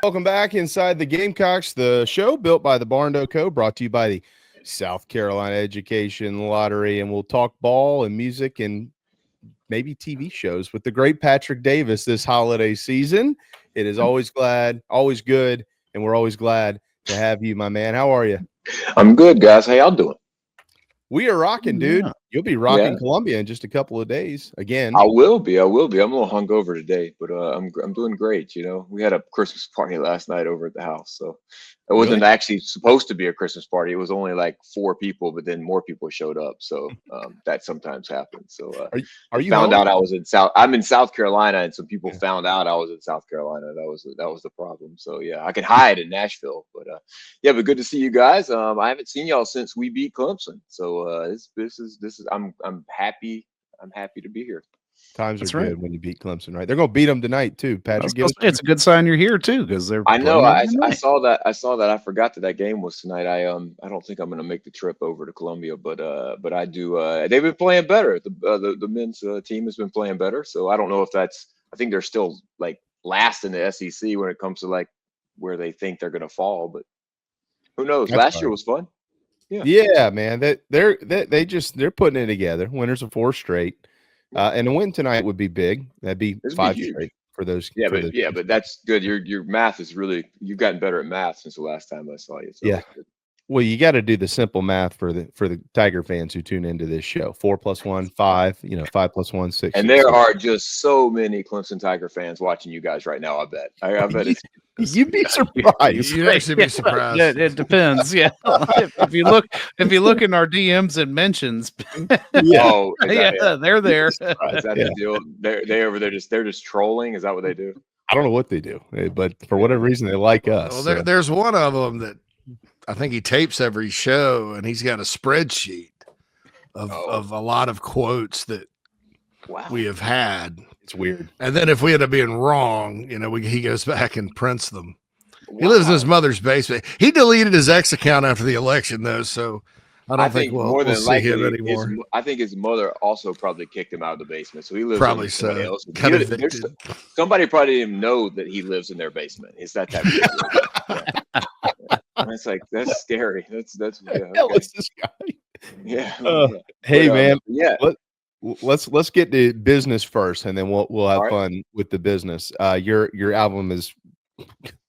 Welcome back inside the Gamecocks, the show built by the Barndo Co., brought to you by the South Carolina Education Lottery, and we'll talk ball and music and maybe TV shows with the great Patrick Davis this holiday season. It is always good, and we're always glad to have you, my man. How are you? I'm good, guys. How y'all doing? We are rocking, dude. Yeah. You'll be rocking Columbia in just a couple of days again. I will be. I'm a little hungover today, but I'm doing great. We had a Christmas party last night over at the house, so it wasn't actually supposed to be a Christmas party. It was only like 4 people, but then more people showed up. So that sometimes happens. So are you found home? out I was in I'm in South Carolina, and some people found out I was in South Carolina. That was the problem. So yeah, I can hide in Nashville, but but good to see you guys. I haven't seen y'all since we beat Clemson. So this is I'm happy. I'm happy to be here. Times are good when you beat Clemson, right? They're going to beat them tonight too, Patrick. It's a good sign you're here too, because they're. I know. I saw that. I forgot that game was tonight. I don't think I'm going to make the trip over to Columbia, but I do. They've been playing better. The men's team has been playing better. So I don't know if that's. I think they're still like last in the SEC when it comes to like where they think they're going to fall, but who knows? Last year was fun. Yeah, man. They're putting it together. Winners of 4 straight. And a win tonight would be big. That'd be 5 straight for those. But that's good. Your math is really, you've gotten better at math since the last time I saw you. So yeah. Well, you got to do the simple math for the Tiger fans who tune into this show. 4 + 1, 5. 5 + 1, 6. And there are just so many Clemson Tiger fans watching you guys right now. I bet. I bet it's. You'd be surprised. You'd actually be surprised. It depends. Yeah. if you look in our DMs and mentions, they're there. Is that the deal? They over there they're just trolling. Is that what they do? I don't know what they do, but for whatever reason they like us. Well, there's one of them that I think he tapes every show, and he's got a spreadsheet of a lot of quotes that we have had. It's weird. And then if we end up being wrong, he goes back and prints them. Wow. He lives in his mother's basement. He deleted his X account after the election, though, so I think we'll see him anymore. I think his mother also probably kicked him out of the basement, so he lives probably in so. Else. Somebody probably didn't even know that he lives in their basement. Is that It's like that's scary. That's what's this guy? Yeah. Hey, man. Yeah. Let's get to business first, and then we'll have fun with the business. Your album is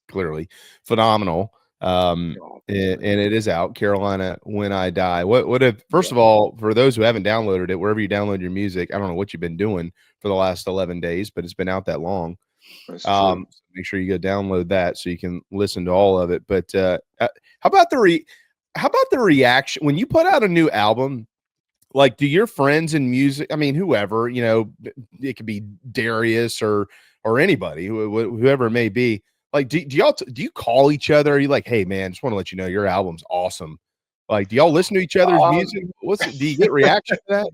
clearly phenomenal, and it is out. Carolina, When I Die. What if first of all, for those who haven't downloaded it, wherever you download your music, I don't know what you've been doing for the last 11 days, but it's been out that long. So make sure you go download that so you can listen to all of it. But how about the reaction when you put out a new album? Like, do your friends in music, I mean, whoever, it could be Darius or anybody, whoever it may be. Like, do you call each other? Are you like, hey man, just want to let you know your album's awesome. Like, do y'all listen to each other's music? Do you get reaction to that?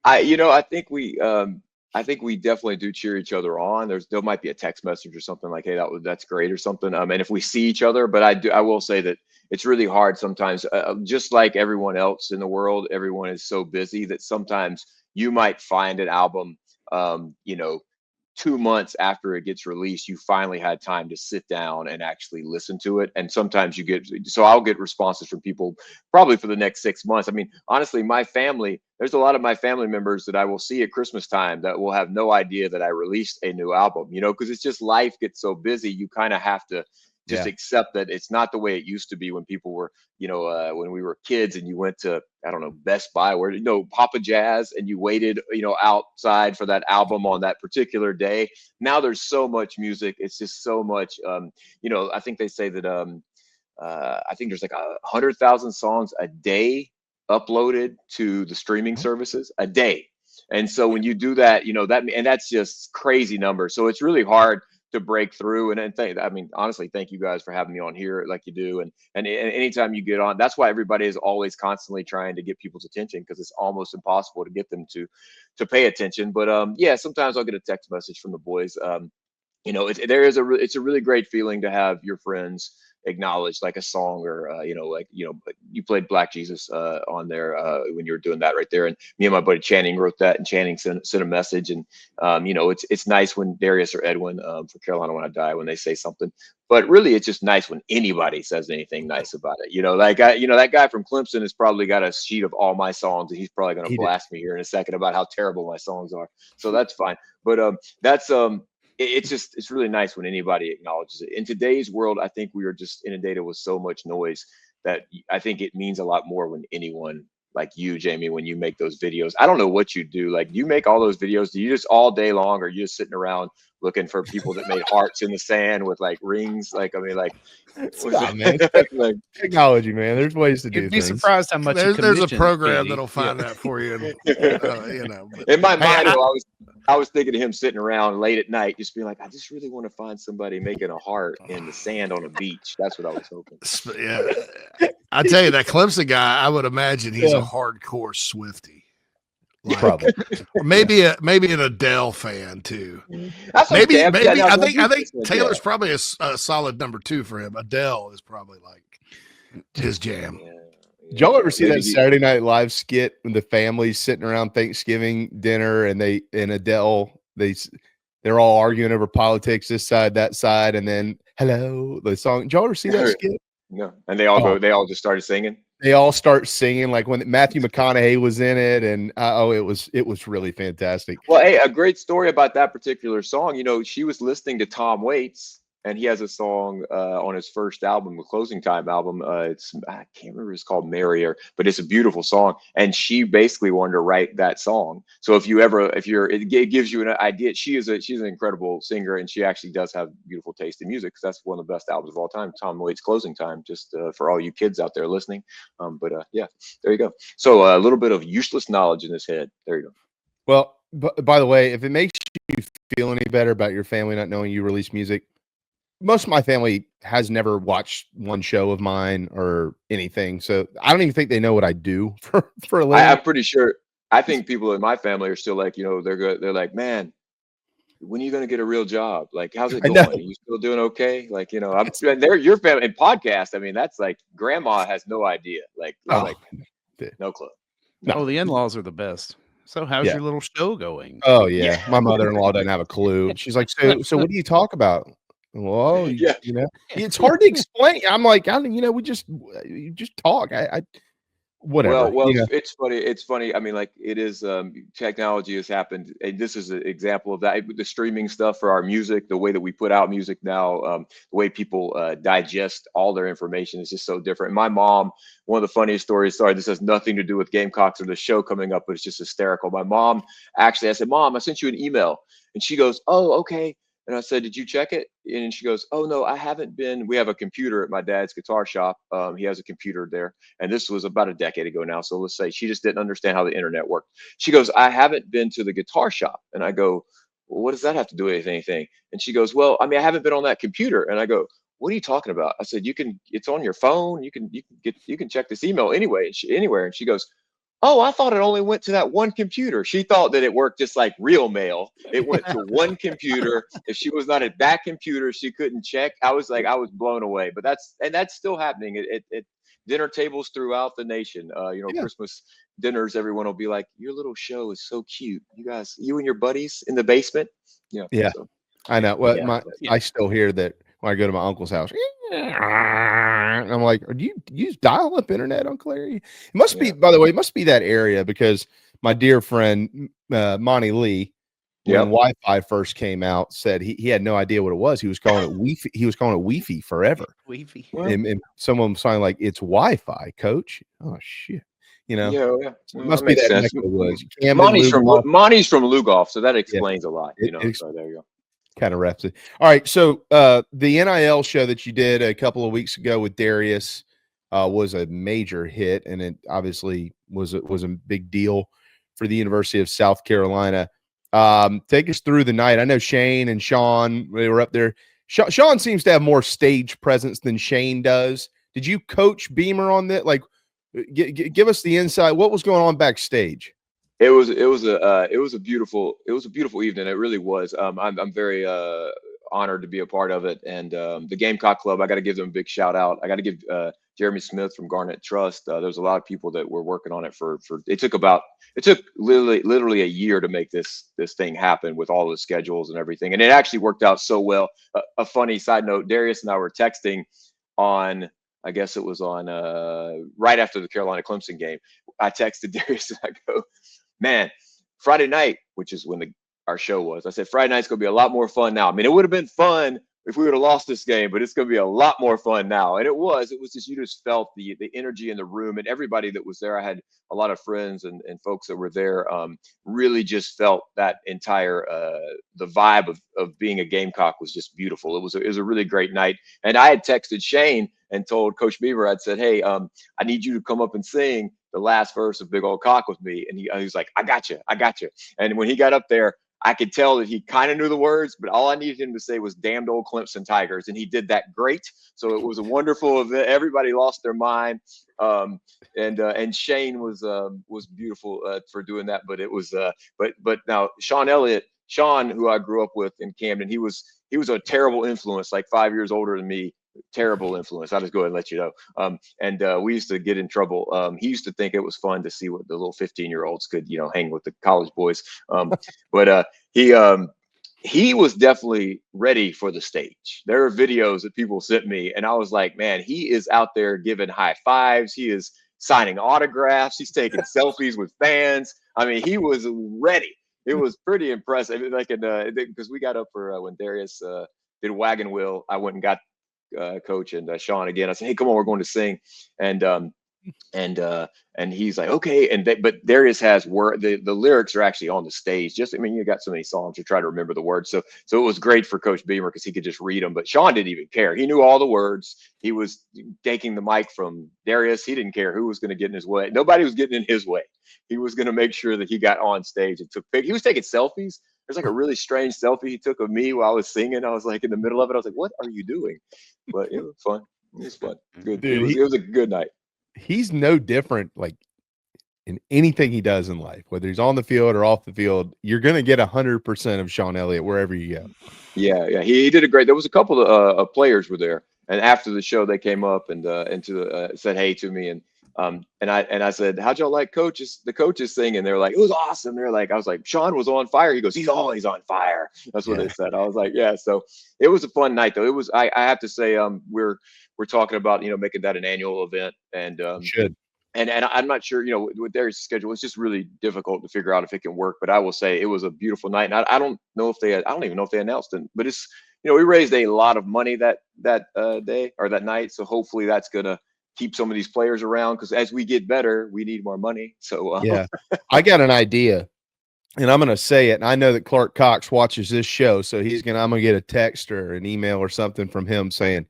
I think we definitely do cheer each other on. There might be a text message or something like, hey, that's great or something. And if we see each other, but I will say that it's really hard sometimes, just like everyone else in the world, everyone is so busy that sometimes you might find an album, 2 months after it gets released, you finally had time to sit down and actually listen to it. And sometimes I'll get responses from people probably for the next 6 months. I mean, honestly, there's a lot of my family members that I will see at Christmas time that will have no idea that I released a new album, because it's just life gets so busy. You kind of have to just accept that it's not the way it used to be when people were, when we were kids and you went to, I don't know, Best Buy or, Papa Jazz, and you waited, outside for that album on that particular day. Now there's so much music. It's just so much, I think they say that, I think there's like 100,000 songs a day uploaded to the streaming services a day. And so when you do that, and that's just crazy numbers. So it's really hard to break through. And honestly, thank you guys for having me on here like you do. And anytime you get on, that's why everybody is always constantly trying to get people's attention, because it's almost impossible to get them to pay attention. But sometimes I'll get a text message from the boys. It's a really great feeling to have your friends acknowledged, like a song or you played Black Jesus on there when you were doing that right there, and me and my buddy Channing wrote that, and Channing sent a message, and it's nice when Darius or Edwin for Carolina When I Die, when they say something, but really it's just nice when anybody says anything nice about it. That guy from Clemson has probably got a sheet of all my songs, and he's probably going to blast me here in a second about how terrible my songs are, so that's fine. But it's really nice when anybody acknowledges it. In today's world, I think we are just inundated with so much noise that I think it means a lot more when anyone, like you, Jamie, when you make those videos. I don't know what you do. Like, you make all those videos. Do you just all day long, or are you just sitting around looking for people that made hearts in the sand with like rings? Like, I mean, like, stop, man. Like, technology, man. There's ways to do You'd be things. surprised how much there's a program that'll find that for you. In my mind, I was thinking of him sitting around late at night, just being like, I just really want to find somebody making a heart in the sand on a beach. That's what I was hoping. Yeah, I tell you, that Clemson guy, I would imagine he's a hardcore Swiftie. Like, probably. Or maybe an Adele fan too. Maybe I think Taylor's probably a solid number 2 for him. Adele is probably like his jam. Did y'all ever see that Saturday Night Live skit when the family's sitting around Thanksgiving dinner and Adele, they're all arguing over politics, this side, that side, and then hello, the song. Did y'all ever see that skit? No. And they all just started singing. They all start singing, like when Matthew McConaughey was in it, and it was really fantastic. Well, hey, a great story about that particular song. She was listening to Tom Waits, and he has a song on his first album, the Closing Time album. I can't remember, it's called Merrier, but it's a beautiful song. And she basically wanted to write that song. So it gives you an idea. She's an incredible singer, and she actually does have beautiful taste in music, because that's one of the best albums of all time, Tom Waits' Closing Time, just for all you kids out there listening. Yeah, there you go. So a little bit of useless knowledge in his head. There you go. Well, by the way, if it makes you feel any better about your family not knowing you release music, most of my family has never watched one show of mine or anything, so I don't even think they know what I do for a living. I'm pretty sure. I think people in my family are still like, they're good. They're like, man, when are you going to get a real job? Like, how's it going? Are you still doing okay? Like, they're your family and podcast. I mean, that's like, grandma has no idea. Like no clue. No, the in-laws are the best. So how's your little show going? Oh yeah. My mother-in-law doesn't have a clue. She's like, so what do you talk about? Well, it's hard to explain. I'm like, we just talk. Whatever. Well, it's funny. It's funny. I mean, like, it is. Technology has happened, and this is an example of that. The streaming stuff for our music, the way that we put out music now, the way people digest all their information is just so different. My mom, one of the funniest stories. Sorry, this has nothing to do with Gamecocks or the show coming up, but it's just hysterical. My mom, actually, I said, Mom, I sent you an email, and she goes, oh, okay. And I said, did you check it? And she goes, oh, no, I haven't been. We have a computer at my dad's guitar shop. He has a computer there. And this was about a decade ago now. So let's say she just didn't understand how the internet worked. She goes, I haven't been to the guitar shop. And I go, well, what does that have to do with anything? And she goes, well, I mean, I haven't been on that computer. And I go, what are you talking about? I said, it's on your phone. You can check this email anywhere. And she goes, oh, I thought it only went to that one computer. She thought that it worked just like real mail. It went to one computer. If she was not at that computer, she couldn't check. I was blown away. But that's still happening at dinner tables throughout the nation. Christmas dinners, everyone will be like, your little show is so cute. You guys, you and your buddies in the basement. Yeah. So, I know. Well, I still hear that when I go to my uncle's house. And I'm like, do you use dial-up internet, Uncle Larry? It must be, by the way, it must be that area, because my dear friend Monty Lee, when Wi-Fi first came out, said he had no idea what it was. He was calling it Wi-Fi. He was calling it Wi-Fi forever. Wi-Fi. And someone was saying like, it's Wi-Fi, coach. Oh shit. It must be that was. Monty's from Lugoff, so that explains a lot. So there you go. Kind of wraps it. All right. So the NIL show that you did a couple of weeks ago with Darius was a major hit, and it obviously was a big deal for the University of South Carolina. Take us through the night. I know Shane and Sean, they were up there. Sean seems to have more stage presence than Shane does. Did you coach Beamer on that? Like, give us the insight. What was going on backstage? It was a beautiful evening. It really was. I'm very honored to be a part of it. And the Gamecock Club, I got to give them a big shout out. I got to give Jeremy Smith from Garnet Trust. There's a lot of people that were working on it it took literally a year to make this thing happen with all the schedules and everything. And it actually worked out so well. A funny side note, Darius and I were texting on, I guess it was on right after the Carolina Clemson game. I texted Darius and I go, man, Friday night, which is when our show was, I said, Friday night's going to be a lot more fun now. I mean, it would have been fun if we would have lost this game, but it's going to be a lot more fun now. And it was just, you just felt the energy in the room, and everybody that was there. I had a lot of friends and folks that were there, really just felt that entire, the vibe of being a Gamecock was just beautiful. It was a really great night. And I had texted Shane and told Coach Beaver, I'd said, hey, I need you to come up and sing the last verse of Big Old Cock with me. And he was like, I got you. And when he got up there, I could tell that he kind of knew the words, but all I needed him to say was damned old Clemson Tigers. And he did that great. So it was a wonderful event. Everybody lost their mind. And Shane was beautiful for doing that. But it was, but now Sean Elliott, who I grew up with in Camden, he was a terrible influence, like 5 years older than me. Terrible influence. I'll just go ahead and let you know. And we used to get in trouble. He used to think it was fun to see what the little 15-year-olds could, hang with the college boys. But he was definitely ready for the stage. There are videos that people sent me, and I was like, man, he is out there giving high fives. He is signing autographs. He's taking selfies with fans. I mean, he was ready. It was pretty impressive. Like, because we got up for when Darius did Wagon Wheel, I went and got Coach and Sean again. I said, hey, come on, we're going to sing. And he's like, okay. But Darius has the lyrics are actually on the stage. You got so many songs to try to remember the words. So it was great for Coach Beamer because he could just read them. But Sean didn't even care. He knew all the words. He was taking the mic from Darius. He didn't care who was going to get in his way. Nobody was getting in his way. He was going to make sure that he got on stage and he was taking selfies. There's like a really strange selfie he took of me while I was singing. I was like in the middle of it. I was like, what are you doing? But it was fun. It was fun. Good. Dude, it was a good night. He's no different, like in anything he does in life, whether he's on the field or off the field. You're going to get 100% of Sean Elliott wherever you go. Yeah. He did a great. There was a couple of players were there, and after the show, they came up and said hey to me, and I said, how'd y'all like the coaches singing? They're like, it was awesome. They're like, I was like, Sean was on fire. He goes, he's always on fire. That's what they said. I was like, yeah. So it was a fun night though. It was. I have to say, we're talking about making that an annual event, and should. And I'm not sure, with Darius' schedule, it's just really difficult to figure out if it can work. But I will say it was a beautiful night, and I don't even know if they announced it. But it's, we raised a lot of money that day or that night, so hopefully that's gonna keep some of these players around, because as we get better, we need more money. So yeah, I got an idea, and I'm gonna say it. And I know that Clark Cox watches this show, so I'm gonna get a text or an email or something from him saying,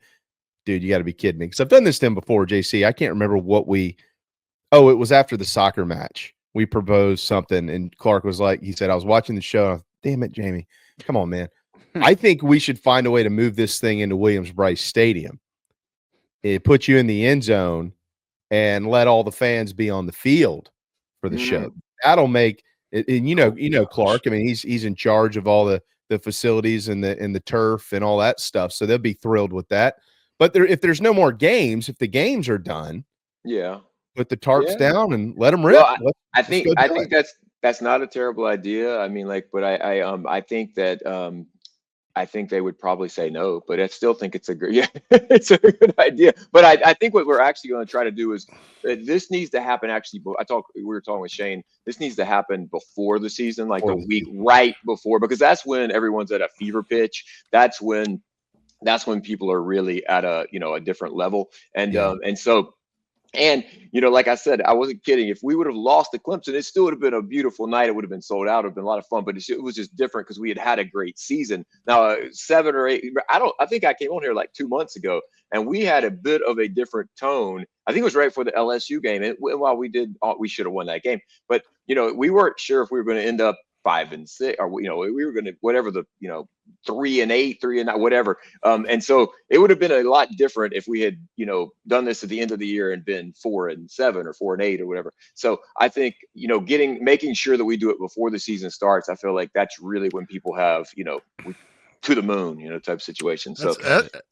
"Dude, you got to be kidding me," because I've done this to him before. JC, I can't remember what it was after the soccer match. We proposed something, and Clark was like, he said, I was watching the show. Damn it, Jamie. Come on, man. I think we should find a way to move this thing into Williams-Brice Stadium. It puts you in the end zone and let all the fans be on the field for the show. That'll make it. And Clark, I mean, he's in charge of all the facilities and the turf and all that stuff. So they'll be thrilled with that. But if there's no more games, if the games are done, yeah, put the tarps down and let them rip. Well, I think that's not a terrible idea. I mean, but I think that I think they would probably say no, but I still think it's it's a good idea. But I think what we're actually going to try to do is this needs to happen. Actually, we were talking with Shane. This needs to happen before the season, like a week right before, because that's when everyone's at a fever pitch. That's when people are really at a different level, and so. And, like I said, I wasn't kidding. If we would have lost to Clemson, it still would have been a beautiful night. It would have been sold out. It would have been a lot of fun, but it was just different because we had a great season. Now, 7 or 8, I think I came on here like 2 months ago, and we had a bit of a different tone. I think it was right before the LSU game. And while we should have won that game, but, we weren't sure if we were going to end up 5-6, or we were going to whatever the 3-8, 3-9, whatever. And so it would have been a lot different if we had done this at the end of the year and been 4-7 or 4-8 or whatever. So I think making sure that we do it before the season starts. I feel like that's really when people have to the moon, type situation. So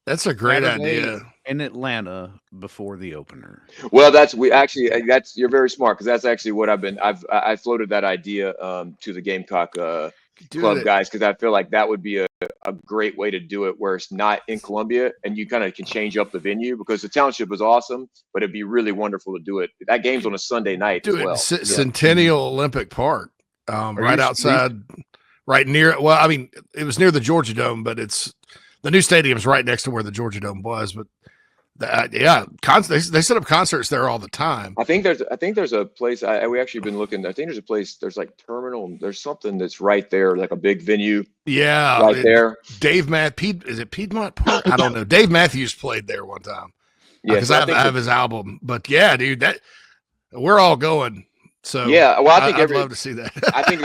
that's a great idea. In Atlanta before the opener. Well, you're very smart, because that's actually what I floated that idea to the Gamecock club guys, because I feel like that would be a great way to do it, where it's not in Columbia and you kind of can change up the venue, because the township is awesome, but it'd be really wonderful to do it. That game's on a Sunday night as well. Centennial Olympic Park, right outside, right near. Well, I mean, it was near the Georgia Dome, but the new stadium's right next to where the Georgia Dome was. But they set up concerts there all the time. I think there's a place we actually been looking. I think there's a place. There's like Terminal. There's something that's right there, like a big venue. Yeah, right there. Is it Piedmont Park? I don't know. Dave Matthews played there one time. Yeah, because I have his album. But yeah, dude, we're all going. So yeah, well, I'd love to see that. I think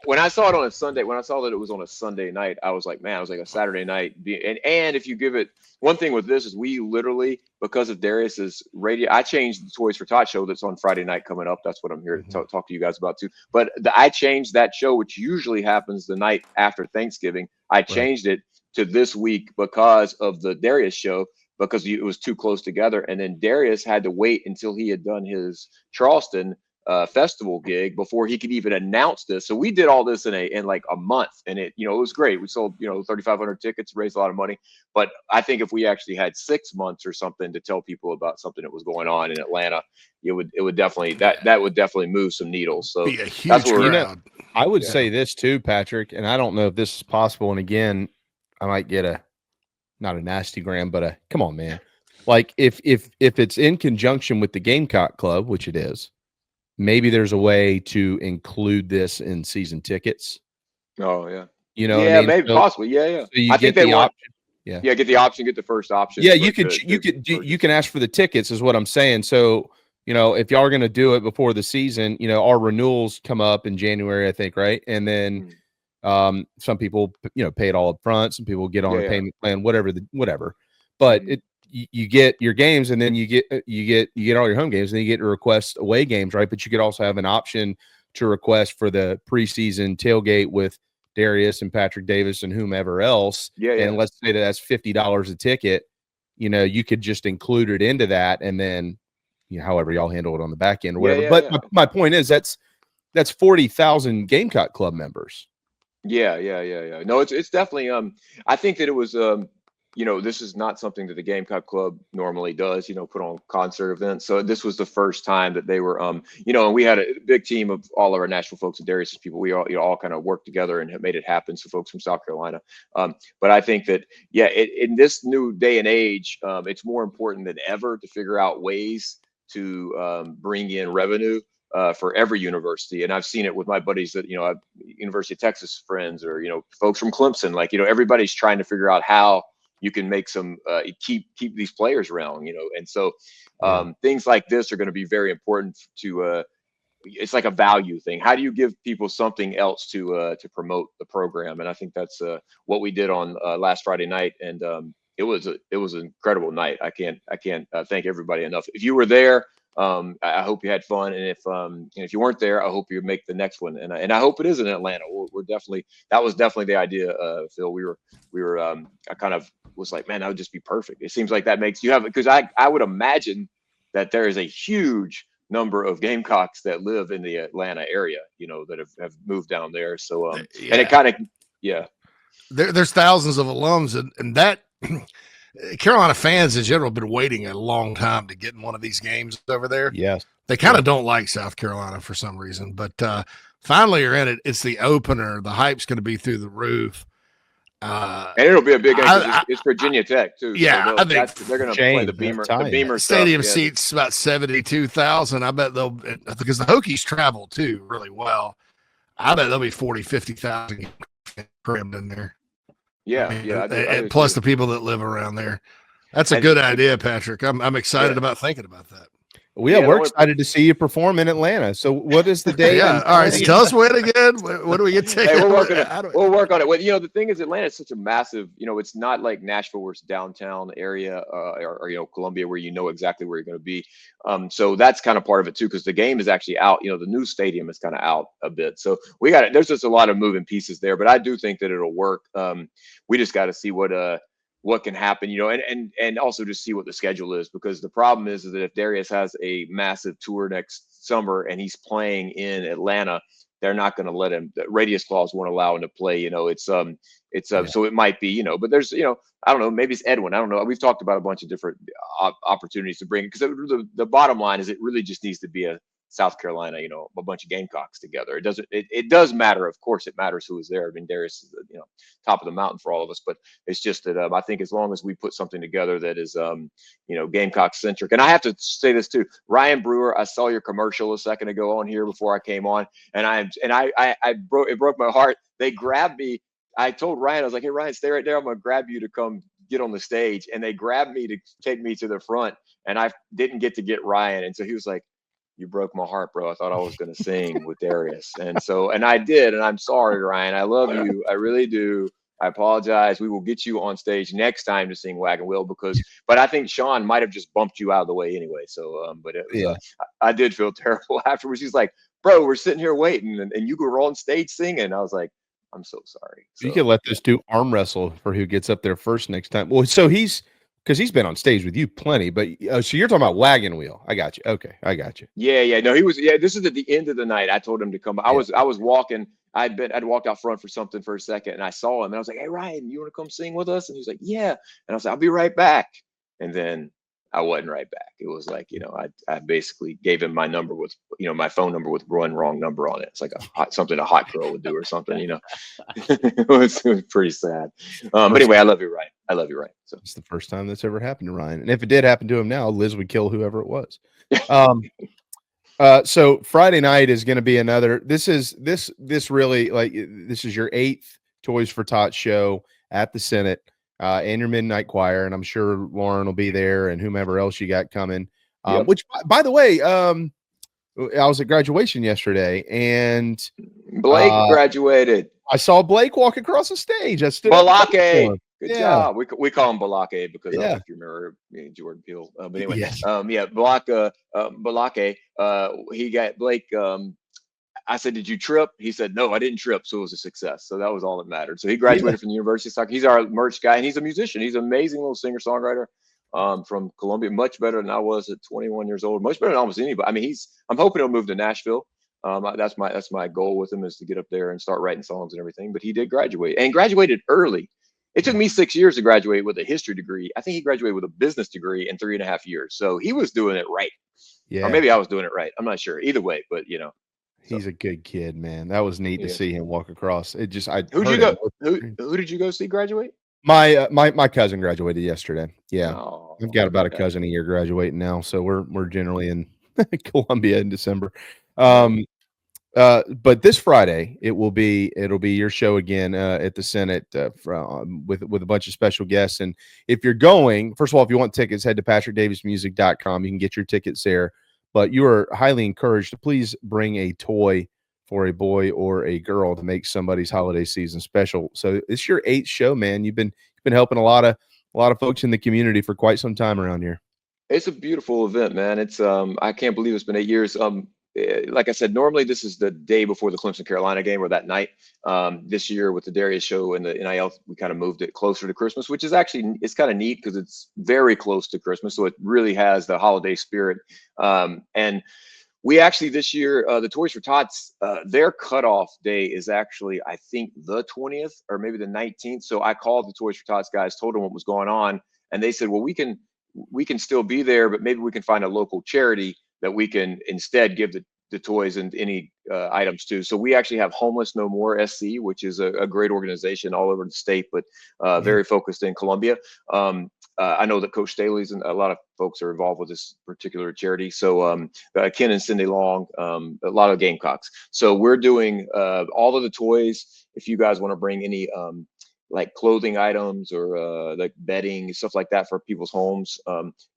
when I saw it on a Sunday, when I saw that it was on a Sunday night, I was like, man, it was like a Saturday night. And if you give it, one thing with this is we literally, because of Darius's radio, I changed the Toys for Tots show that's on Friday night coming up. That's what I'm here to talk to you guys about too. But I changed that show, which usually happens the night after Thanksgiving. I changed it to this week because of the Darius show, because it was too close together. And then Darius had to wait until he had done his Charleston festival gig before he could even announce this. So we did all this in like a month, and it was great. We sold 3,500 tickets, raised a lot of money. But I think if we actually had 6 months or something to tell people about something that was going on in Atlanta, it would definitely that would definitely move some needles. So be a huge crowd. I would say this too, Patrick, and I don't know if this is possible. And again, I might get not a nasty gram, but a come on, man. Like if it's in conjunction with the Gamecock Club, which it is, maybe there's a way to include this in season tickets. Oh yeah. Yeah, what I mean? Maybe possibly. Yeah. So I think they want option. Yeah, get the option, get the first option. Yeah, you can ask for the tickets is what I'm saying. So, if y'all are going to do it before the season, our renewals come up in January, I think, right? And then some people, pay it all up front. Some people get on a payment plan, whatever. But you get your games, and then you get all your home games, and then you get to request away games, right? But you could also have an option to request for the preseason tailgate with Darius and Patrick Davis and whomever else. Yeah. And let's say that's $50 a ticket. You could just include it into that, and then however y'all handle it on the back end or whatever. But my point is that's 40,000 Gamecock Club members. Yeah. No, it's definitely I think that it was this is not something that the Gamecock Club normally does, put on concert events. So this was the first time that they were, and we had a big team of all of our national folks and Darius's people. We all kind of worked together and have made it happen. So folks from South Carolina. But I think that, in this new day and age, it's more important than ever to figure out ways to bring in revenue for every university. And I've seen it with my buddies that, University of Texas friends or, folks from Clemson, like, everybody's trying to figure out how you can make some keep these players around, and so things like this are going to be very important to. It's like a value thing. How do you give people something else to promote the program? And I think that's what we did on last Friday night, and it was an incredible night. I can't thank everybody enough. If you were there, I hope you had fun, and if you weren't there, I hope you make the next one. And I hope it is in Atlanta. We're definitely, that was definitely the idea, Phil. We were I kind of was like, man, that would just be perfect. It seems like that makes you have, because I would imagine that there is a huge number of Gamecocks that live in the Atlanta area, that have moved down there. So and it kind of there's thousands of alums, and that. Carolina fans in general have been waiting a long time to get in one of these games over there. Yes. They kind of don't like South Carolina for some reason, but finally you're in it. It's the opener. The hype's going to be through the roof. And it'll be a big game. It's Virginia Tech too. Yeah, so I think they're going to play the Beamer. The Beamer stadium seats about 72,000. I bet because the Hokies travel too really well. I bet there'll be 40, 50,000 crammed in there. Yeah, plus the people that live around there. That's a good idea, Patrick. I'm excited about thinking about that. we're excited to see you perform in Atlanta. So what is the date? Yeah. All right. So tell us when again. What do we get taken? Hey, we'll work on it. Well, the thing is, Atlanta is such a massive, it's not like Nashville where it's downtown area or Columbia where exactly where you're going to be. So that's kind of part of it too, because the game is actually out. The new stadium is kind of out a bit. So there's just a lot of moving pieces there, but I do think that it'll work. We just got to see what can happen, and also just see what the schedule is, because the problem is that if Darius has a massive tour next summer and he's playing in Atlanta, they're not going to let him. The radius clause won't allow him to play. So it might be, but there's, I don't know, maybe it's Edwin. I don't know. We've talked about a bunch of different opportunities to bring, because the bottom line is it really just needs to be a South Carolina, a bunch of Gamecocks together. It does matter. Of course, it matters who is there. I mean, Darius is, top of the mountain for all of us, but it's just that I think as long as we put something together that is, Gamecock centric. And I have to say this too, Ryan Brewer, I saw your commercial a second ago on here before I came on, and it broke my heart. They grabbed me. I told Ryan, I was like, hey, Ryan, stay right there. I'm going to grab you to come get on the stage. And they grabbed me to take me to the front, and I didn't get to get Ryan. And so he was like, you broke my heart, bro. I thought I was going to sing with Darius. And I did. And I'm sorry, Ryan. I love you. I really do. I apologize. We will get you on stage next time to sing Wagon Wheel, but I think Sean might have just bumped you out of the way anyway. So, but it was, I did feel terrible afterwards. He's like, bro, we're sitting here waiting and you were on stage singing. I was like, I'm so sorry. So, you can let this dude arm wrestle for who gets up there first next time. Well, so because he's been on stage with you plenty, but so you're talking about Wagon Wheel. I got you. Okay, I got you. Yeah. No, he was. Yeah, this is at the end of the night. I told him to come. I was walking. I'd walked out front for something for a second, and I saw him, and I was like, "Hey, Ryan, you want to come sing with us?" And he was like, "Yeah." And I was like, "I'll be right back." And then I wasn't right back. It was like, I basically gave him my number with, my phone number with one wrong number on it. It's like something a hot girl would do or something, It was pretty sad. But anyway, I love you, Ryan. I love you, Ryan. So it's the first time that's ever happened to Ryan. And if it did happen to him now, Liz would kill whoever it was. So Friday night is going to be another, this is really like, this is your 8th Toys for Tots show at the Senate. And your midnight choir, and I'm sure Lauren will be there, and whomever else you got coming. Yep. Which, by the way, I was at graduation yesterday, and Blake graduated. I saw Blake walk across the stage. Balake. Good job. We call him Balake because if you remember Jordan Peele. But anyway, yes. Balake. He got Blake. I said, did you trip? He said, no, I didn't trip. So it was a success. So that was all that mattered. So he graduated from the University of Soccer. He's our merch guy, and he's a musician. He's an amazing little singer-songwriter from Columbia, much better than I was at 21 years old, much better than almost anybody. I mean, I'm hoping he'll move to Nashville. That's my goal with him, is to get up there and start writing songs and everything. But he did graduate, and graduated early. It took me 6 years to graduate with a history degree. I think he graduated with a business degree in 3.5 years. So he was doing it right. Yeah. Or maybe I was doing it right. I'm not sure. Either way, but he's a good kid, man. That was neat to see him walk across. It just, who did you go see graduate? My cousin graduated yesterday. Yeah. Oh, I've got about a cousin a year graduating now. So we're generally in Columbia in December. But this Friday it'll be your show again at the Senate with a bunch of special guests. And if you're going, first of all, if you want tickets, head to patrickdavismusic.com. You can get your tickets there. But you are highly encouraged to please bring a toy for a boy or a girl to make somebody's holiday season special. So it's your 8th show, man. You've been helping a lot of folks in the community for quite some time around here. It's a beautiful event, man. It's I can't believe it's been 8 years. Like I said, normally this is the day before the Clemson Carolina game, or that night. This year with the Darius show and the NIL, we kind of moved it closer to Christmas, which is actually, it's kind of neat because it's very close to Christmas. So it really has the holiday spirit. And we actually, this year, the Toys for Tots, their cutoff day is actually, I think, the 20th or maybe the 19th. So I called the Toys for Tots guys, told them what was going on. And they said, well, we can still be there, but maybe we can find a local charity that we can instead give the toys and any items to. So we actually have Homeless No More SC, which is a great organization all over the state, but very focused in Columbia. I know that Coach Staley's and a lot of folks are involved with this particular charity. So Ken and Cindy Long, a lot of Gamecocks. So we're doing all of the toys. If you guys want to bring any like clothing items or like bedding, stuff like that for people's homes.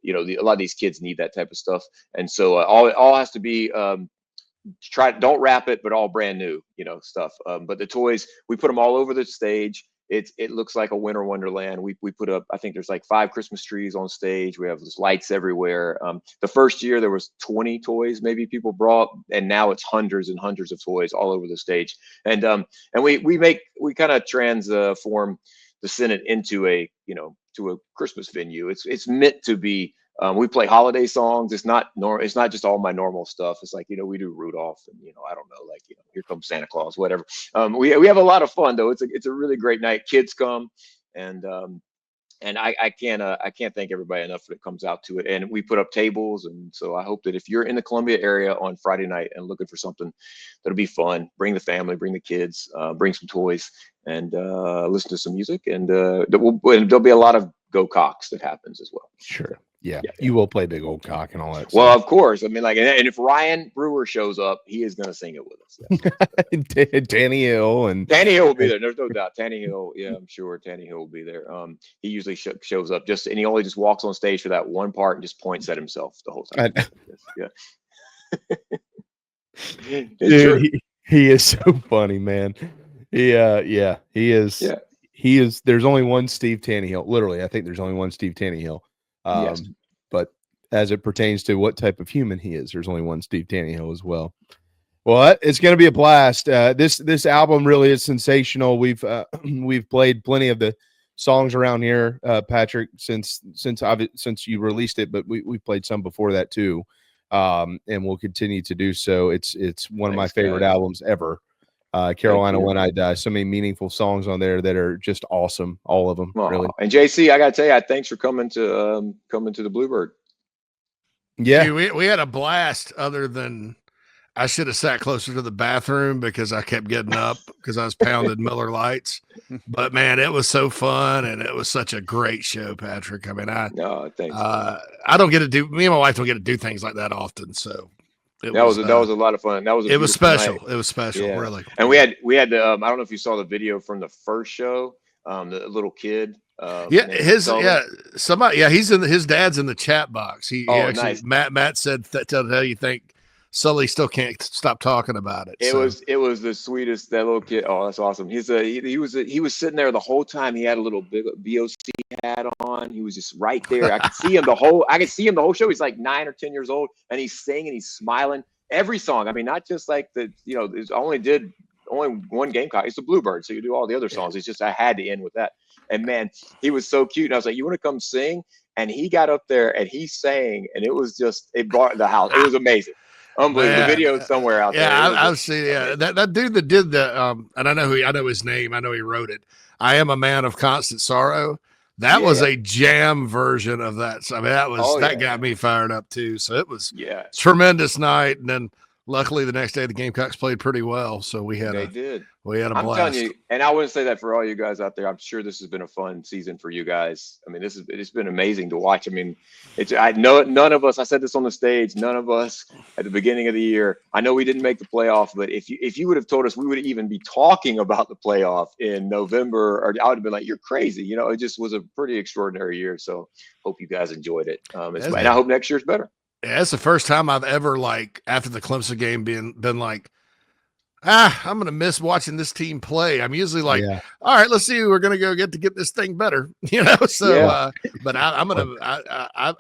You know, a lot of these kids need that type of stuff. And so all has to be don't wrap it, but all brand new, you know, stuff. But the toys, we put them all over the stage. It looks like a winter wonderland. We put up, I think there's like 5 Christmas trees on stage. We have these lights everywhere. The first year there was 20 toys maybe people brought, and now it's hundreds and hundreds of toys all over the stage. And we kind of transform the Senate into a, you know, to a Christmas venue. It's meant to be. We play holiday songs. It's not just all my normal stuff. It's like, you know, we do Rudolph and, you know, I don't know, like, you know, Here Comes Santa Claus, whatever. We have a lot of fun though. It's a really great night. Kids come, and I can't thank everybody enough that comes out to it. And we put up tables, and so I hope that if you're in the Columbia area on Friday night and looking for something that'll be fun, bring the family, bring the kids, bring some toys, and listen to some music, and there'll be a lot of Gamecocks that happens as well. Sure. Yeah, you will play Big Old Cock and all that. Well, stuff. of course. I mean, like, and if Ryan Brewer shows up, he is going to sing it with us. Danny Hill will be there. There's no doubt. Tanny Hill, yeah, I'm sure Tanny Hill will be there. He usually shows up and he only just walks on stage for that one part and just points at himself the whole time. Yeah. Dude, he is so funny, man. He is. Yeah. He is. There's only one Steve Tannehill. Literally, I think there's only one Steve Tannehill. Yes. But as it pertains to what type of human he is, there's only one Steve Tannehill as well. Well, it's going to be a blast. This album really is sensational. We've played plenty of the songs around here, Patrick, since you released it, but we played some before that too, and we'll continue to do so. It's one of my favorite albums ever. Carolina When I Die. So many meaningful songs on there that are just awesome. All of them, really. And JC, I got to tell you, thanks for coming to the Bluebird. Yeah, dude, we had a blast. Other than I should have sat closer to the bathroom because I kept getting up because I was pounding Miller Lights. But man, it was so fun, and it was such a great show, Patrick. I mean, thanks. I don't get to do. Me and my wife don't get to do things like that often, so. That was a lot of fun. It was special. It was special, really. And we had I don't know if you saw the video from the first show. The little kid. His dad's in the chat box. Nice. Matt said tell you think Sully still can't stop talking about it. It was the sweetest, that little kid. Oh, that's awesome. He was sitting there the whole time. He had a little big BOC hat on. He was just right there. I could see him the whole show. He's like 9 or 10 years old, and he's singing, he's smiling every song. I mean, not just like it's only one Gamecock. It's the Bluebird, so you do all the other songs. It's just I had to end with that. And man, he was so cute. And I was like, "You want to come sing?" And he got up there and he sang, and it brought the house. It was amazing. Unbelievable. The video somewhere out there. Yeah, I've seen. Yeah, that dude that did the and I know his name. I know he wrote it. I Am a Man of Constant Sorrow. That was a jam version of that. So, I mean, that got me fired up too. So it was a tremendous night. And then luckily the next day the Gamecocks played pretty well. So we had a blast. I'm telling you, and I wouldn't say that for all you guys out there. I'm sure this has been a fun season for you guys. I mean, it's been amazing to watch. I mean, I know none of us, I said this on the stage, none of us at the beginning of the year, I know we didn't make the playoff, but if you would have told us we would even be talking about the playoff in November, or I would have been like, you're crazy. You know, it just was a pretty extraordinary year. So hope you guys enjoyed it. And I hope next year's better. Yeah, it's the first time I've ever, like, after the Clemson game been like, I'm going to miss watching this team play. I'm usually like, all right, let's see who we're going to go get this thing better, you know? So, but I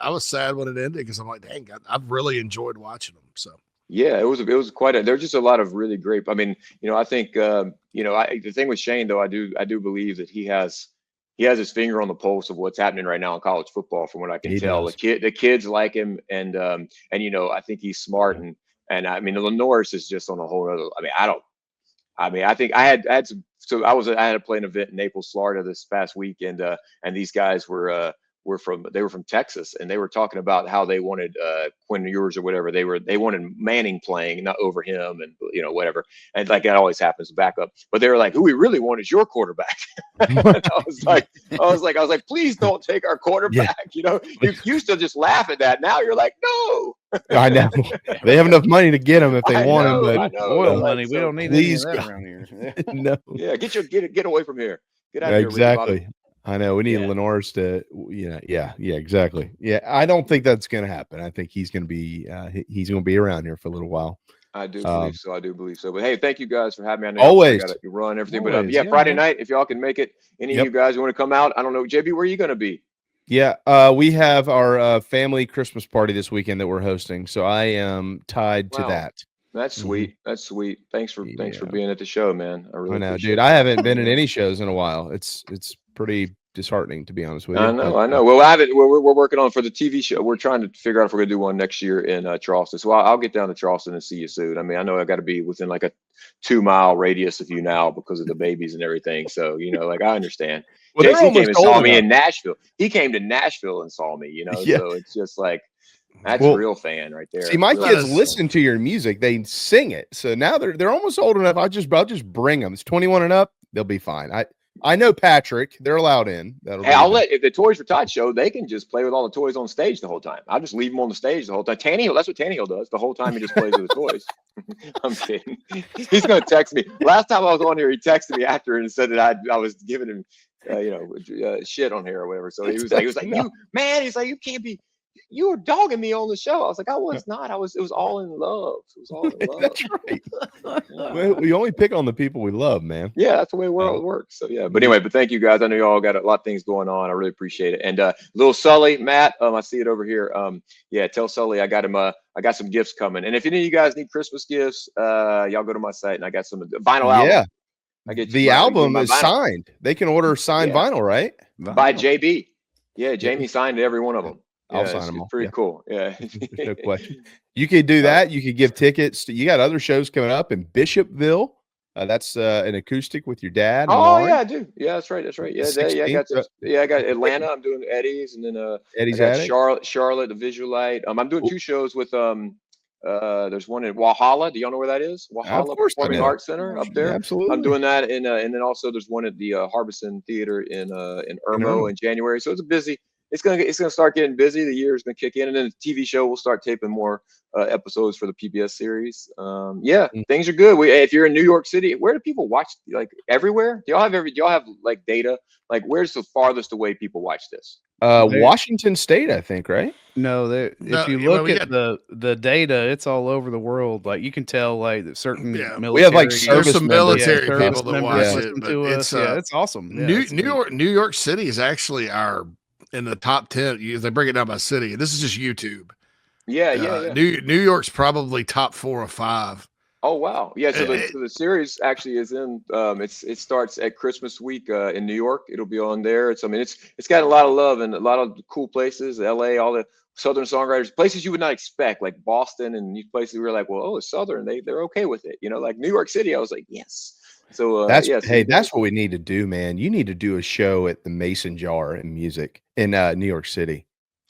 was sad when it ended because I'm like, dang, I've really enjoyed watching them. So, yeah, it was quite there's just a lot of really great, I mean, you know, I think, the thing with Shane though, I do believe that he has his finger on the pulse of what's happening right now in college football, from what I can tell. The kids like him, and I think he's smart, and I mean, Lenore's is just on a whole other. I think I had to play an event in Naples, Florida this past weekend, and these guys were from Texas, and they were talking about how they wanted Quinn Ewers or whatever. They wanted Manning playing, not over him, and whatever. And like that always happens, backup. But they were like, who we really want is your quarterback. And I was like, please don't take our quarterback. You used to just laugh at that. Now you're like, no. I know. They have enough money to get him if they want him, but oil money. We don't need any of that around here. No. Yeah, get away from here. Get out of here, exactly. I know we need Lenore's to, yeah, exactly. Yeah, I don't think that's going to happen. I think he's going to be around here for a little while. I do believe so. I do believe so. But hey, thank you guys for having me. I know always got to run everything, always, but yeah, Friday night, if y'all can make it, any of you guys want to come out? I don't know, JB, where are you going to be? Yeah, we have our family Christmas party this weekend that we're hosting, so I am tied to that. That's sweet. That's sweet. Thanks for being at the show, man. I really know, appreciate dude. it. I haven't been in any shows in a while. It's pretty disheartening, to be honest with you. I know. Well, we're working on for the TV show. We're trying to figure out if we're gonna do one next year in Charleston. So I'll get down to Charleston and see you soon. I mean, I know I got to be within like a 2-mile radius of you now because of the babies and everything. So like I understand. Well, JC came and saw me in Nashville. He came to Nashville and saw me. So it's just like. That's a real fan right there. See, my kids listen to your music; they sing it. So now they're almost old enough. I'll just bring them. It's 21 and up; they'll be fine. I know Patrick; they're allowed in. If the Toys For Tots show, they can just play with all the toys on stage the whole time. I'll just leave them on the stage the whole time. That's what Tannehill does the whole time. He just plays with the toys. I'm kidding. He's gonna text me. Last time I was on here, he texted me after and said that I was giving him, shit on here or whatever. So he was like, no. He's like, you can't be. You were dogging me on the show. I was like, I was not. It was all in love. It was all in love. That's right. We only pick on the people we love, man. Yeah, that's the way the world works. So yeah. But anyway, thank you guys. I know y'all got a lot of things going on. I really appreciate it. And little Sully, Matt, I see it over here. Tell Sully I got him. I got some gifts coming. And if any of you guys need Christmas gifts, y'all go to my site and I got some vinyl album. Yeah. I get the album is signed. They can order signed vinyl, right? By JB. Yeah, Jamie signed every one of them. I'll sign them all. Pretty cool. Yeah. No question. You could do that. You could give tickets. You got other shows coming up in Bishopville. That's an acoustic with your dad. Yeah, I do. Yeah, that's right. Yeah, I got Atlanta. I'm doing Eddie's, and then Eddie's Charlotte, the Visualite. I'm doing 2 shows with there's one in Walhalla. Do y'all know where that is? Walhalla Performing Arts Center up there. Absolutely. I'm doing that, and then also there's one at the Harbison Theater in Irmo in January. So it's busy. It's gonna start getting busy. The year is gonna kick in, and then the TV show will start taping more episodes for the PBS series. Things are good. If you're in New York City, where do people watch? Like everywhere? Do y'all have like data? Like where's the farthest away people watch this? Washington State, I think, right? No, if you look at the data, it's all over the world. Like you can tell, like certain military. We have like some military people that watch it. But it's awesome. New York City is actually in the top 10. They break it down by city. This is just YouTube. Yeah. New York's probably top 4 or 5. Oh wow, yeah. So the series actually is in. It starts at Christmas week in New York. It'll be on there. It's got a lot of love and a lot of cool places. LA, all the Southern songwriters, places you would not expect, like Boston and these places. We were like, well, it's Southern. They're okay with it. Like New York City. I was like, yes. So that's what we need to do, man. You need to do a show at the Mason Jar in music in New York City.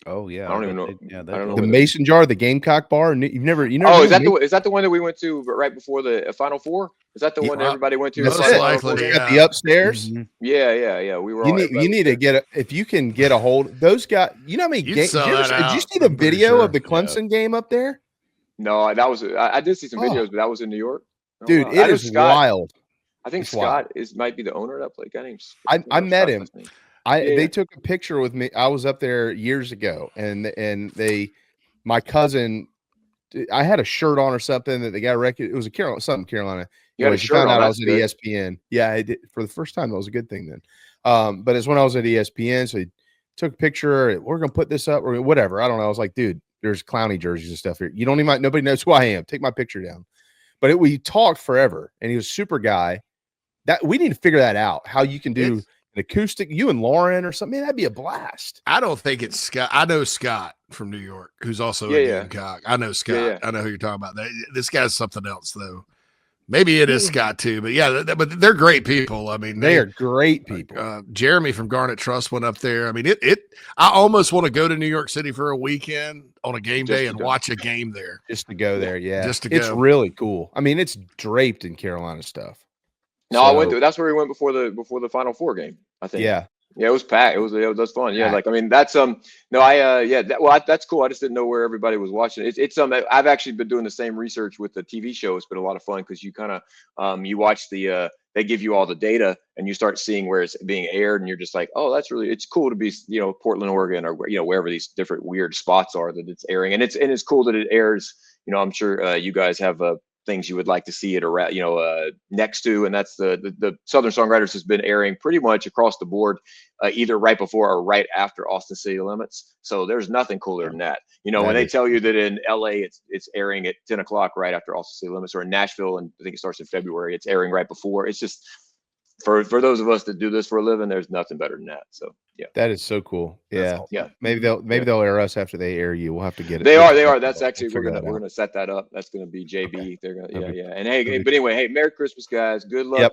Oh yeah, I don't even know. I don't know the Mason Jar, the Gamecock bar. You've never. Oh, is that the one that we went to right before the Final Four? Is that the one that everybody went to? That's likely. Got the upstairs. Mm-hmm. Yeah. We were. You need to get if you can get a hold. Those guys. You know how many games? Did you see the video of the Clemson game up there? No, that was. I did see some videos, but that was in New York. Dude, it is wild. I think Scott might be the owner of that place. Guy named. I met him. They took a picture with me. I was up there years ago, and my cousin, I had a shirt on or something that the guy it was Carolina. You had a shirt on. I was at ESPN. Yeah, I did for the first time. That was a good thing then. But it's when I was at ESPN, so he took a picture. We're gonna put this up or whatever. I don't know. I was like, dude, there's Clowney jerseys and stuff here. You don't even nobody knows who I am. Take my picture down. But we talked forever, and he was a super guy. That we need to figure that out. How you can do an acoustic, you and Lauren or something. Man, that'd be a blast. I don't think it's Scott. I know Scott from New York, who's also a Gamecock. I know Scott. Yeah. I know who you're talking about. This guy's something else, though. Maybe it is Scott too, but but they're great people. I mean, they are great people. Jeremy from Garnet Trust went up there. I mean, I almost want to go to New York City for a weekend on a game day and watch a game there. Just to go there, yeah. Just to go. It's really cool. I mean, it's draped in Carolina stuff. No, I went to. That's where we went before the Final Four game. I think. Yeah, it was packed. It was fun. Yeah, like I mean, that's that's cool. I just didn't know where everybody was watching. It's I've actually been doing the same research with the TV show. It's been a lot of fun because you kind of you watch the they give you all the data, and you start seeing where it's being aired, and you're just like, oh, it's cool to be, Portland, Oregon, or wherever these different weird spots are that it's airing, and it's cool that it airs. I'm sure you guys have things you would like to see it around, next to, and that's the Southern Songwriters has been airing pretty much across the board, either right before or right after Austin City Limits. So there's nothing cooler than that. When they tell you that in LA it's airing at 10 o'clock right after Austin City Limits, or in Nashville, and I think it starts in February, it's airing right before. It's just for those of us that do this for a living, there's nothing better than that. So yeah, that is so cool. Yeah, awesome. Yeah. Maybe they'll air us after they air you. We'll have to get it. They are. That's actually we're gonna set that up. That's gonna be JB. They're gonna yeah. And but anyway, Merry Christmas, guys. Good luck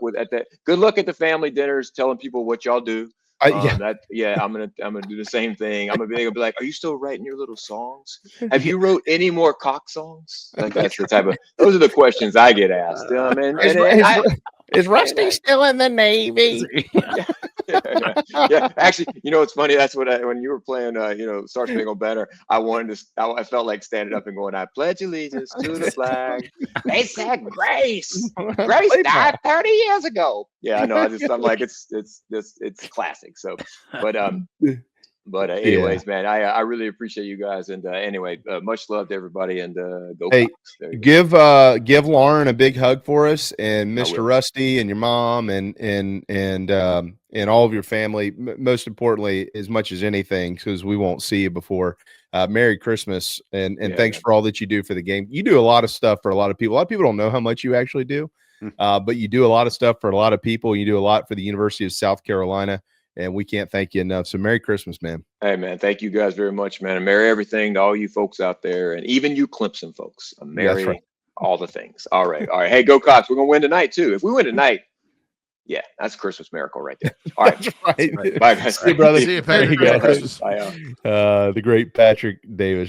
Good luck at the family dinners, telling people what y'all do. I'm gonna do the same thing. I'm gonna be like, are you still writing your little songs? Have you wrote any more cock songs? Like that's the type of those are the questions I get asked. Is Rusty still in the Navy? Yeah. Actually, it's funny. That's what when you were playing, Star Spangled Banner, I felt like standing up and going, I pledge allegiance to the flag. They said Grace died 30 years ago. Yeah, I know. I'm like, it's classic. So, but anyways, man, I really appreciate you guys, and anyway, much love to everybody, and go. Hey, give Lauren a big hug for us, and Mr. Rusty, and your mom, and all of your family. Most importantly, as much as anything, because we won't see you before. Merry Christmas, and thanks for all that you do for the game. You do a lot of stuff for a lot of people. A lot of people don't know how much you actually do, but you do a lot of stuff for a lot of people. You do a lot for the University of South Carolina. And we can't thank you enough. So Merry Christmas, man. Hey, man. Thank you guys very much, man. And Merry everything to all you folks out there. And even you Clemson folks. Merry all the things. All right. Hey, go Cox. We're going to win tonight, too. If we win tonight, yeah, that's a Christmas miracle right there. All right. That's right. Bye, guys. See you, brother. See you, Patrick. Bye. The great Patrick Davis.